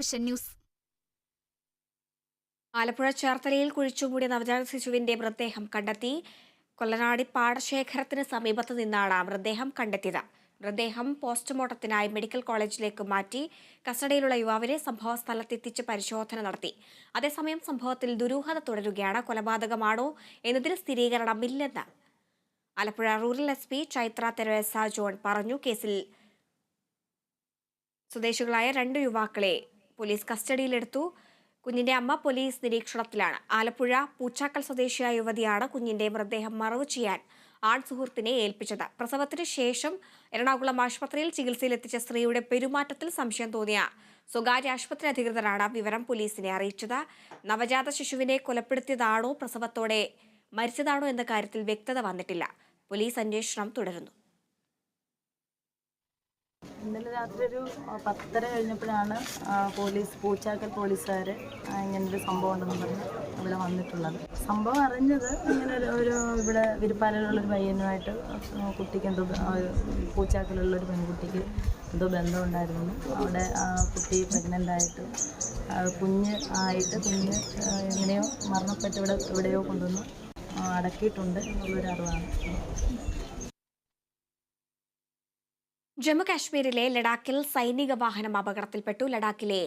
Vision news. Alappuzha ചേർത്തലയിൽ കുഴിച്ചുമൂടിയ നവജാത ശിശുവിന്റെ മൃതദേഹം കണ്ടെത്തി. കൊല്ലനാടി പാടശേഖരത്തിന് സമീപത്ത് നിന്നാണ് മൃതദേഹം കണ്ടെത്തിയത്. മൃതദേഹം പോസ്റ്റ്മോർട്ടത്തിനായി മെഡിക്കൽ കോളേജിലേക്ക് മാറ്റി. കസ്റ്റഡിയിലുള്ള യുവാവിനെ സംഭവ സ്ഥലത്തെത്തിച്ച് പരിശോധന നടത്തി. അതേസമയം സംഭവത്തിൽ ദുരൂഹത തുടരുകയാണ്. കൊലപാതകമാണോ എന്നതിന് സ്ഥിരീകരണമില്ലെന്ന് Alappuzha rural SP Chaitra Teresa John പറഞ്ഞു. കേസിൽ സ്വദേശികളായ 2 യുവാക്കളെ പോലീസ് കസ്റ്റഡിയിലെടുത്തു. കുഞ്ഞിന്റെ അമ്മ പോലീസ് നിരീക്ഷണത്തിലാണ്. ആലപ്പുഴ പൂച്ചാക്കൽ സ്വദേശിയായ യുവതിയാണ് കുഞ്ഞിന്റെ മൃതദേഹം മറവു ചെയ്യാൻ സുഹൃത്തിനെ ഏൽപ്പിച്ചത്. പ്രസവത്തിന് ശേഷം എറണാകുളം ആശുപത്രിയിൽ ചികിത്സയിലെത്തിച്ച സ്ത്രീയുടെ പെരുമാറ്റത്തിൽ സംശയം തോന്നിയ സ്വകാര്യ ആശുപത്രി അധികൃതരാണ് വിവരം പോലീസിനെ അറിയിച്ചത്. നവജാത ശിശുവിനെ കൊലപ്പെടുത്തിയതാണോ പ്രസവത്തോടെ മരിച്ചതാണോ എന്ന കാര്യത്തിൽ വ്യക്തത വന്നിട്ടില്ല. പോലീസ് അന്വേഷണം തുടരുന്നു. ഇന്നലെ രാത്രി ഒരു 10:30 കഴിഞ്ഞപ്പോഴാണ് പൂച്ചാക്കൽ പോലീസുകാർ ഇങ്ങനൊരു സംഭവം ഉണ്ടെന്ന് പറഞ്ഞ് ഇവിടെ വന്നിട്ടുള്ളത്. സംഭവം അറിഞ്ഞത് ഇങ്ങനെ ഒരു ഇവിടെ വിരുപ്പാലയിലുള്ളൊരു പയ്യനുമായിട്ട് കുട്ടിക്ക് എന്തോ പൂച്ചാക്കലുള്ളൊരു പെൺകുട്ടിക്ക് എന്തോ ബന്ധമുണ്ടായിരുന്നു. അവിടെ കുട്ടി പ്രഗ്നൻ്റ് ആയിട്ട് കുഞ്ഞ് എങ്ങനെയോ മരണപ്പെട്ട് എവിടെയോ കൊണ്ടുവന്ന് അടക്കിയിട്ടുണ്ട് എന്നുള്ളൊരു അറിവാണ്. ജമ്മു കാശ്മീരിലെ ലഡാക്കിൽ സൈനിക വാഹനം അപകടത്തിൽപ്പെട്ടു. ലഡാക്കിലെ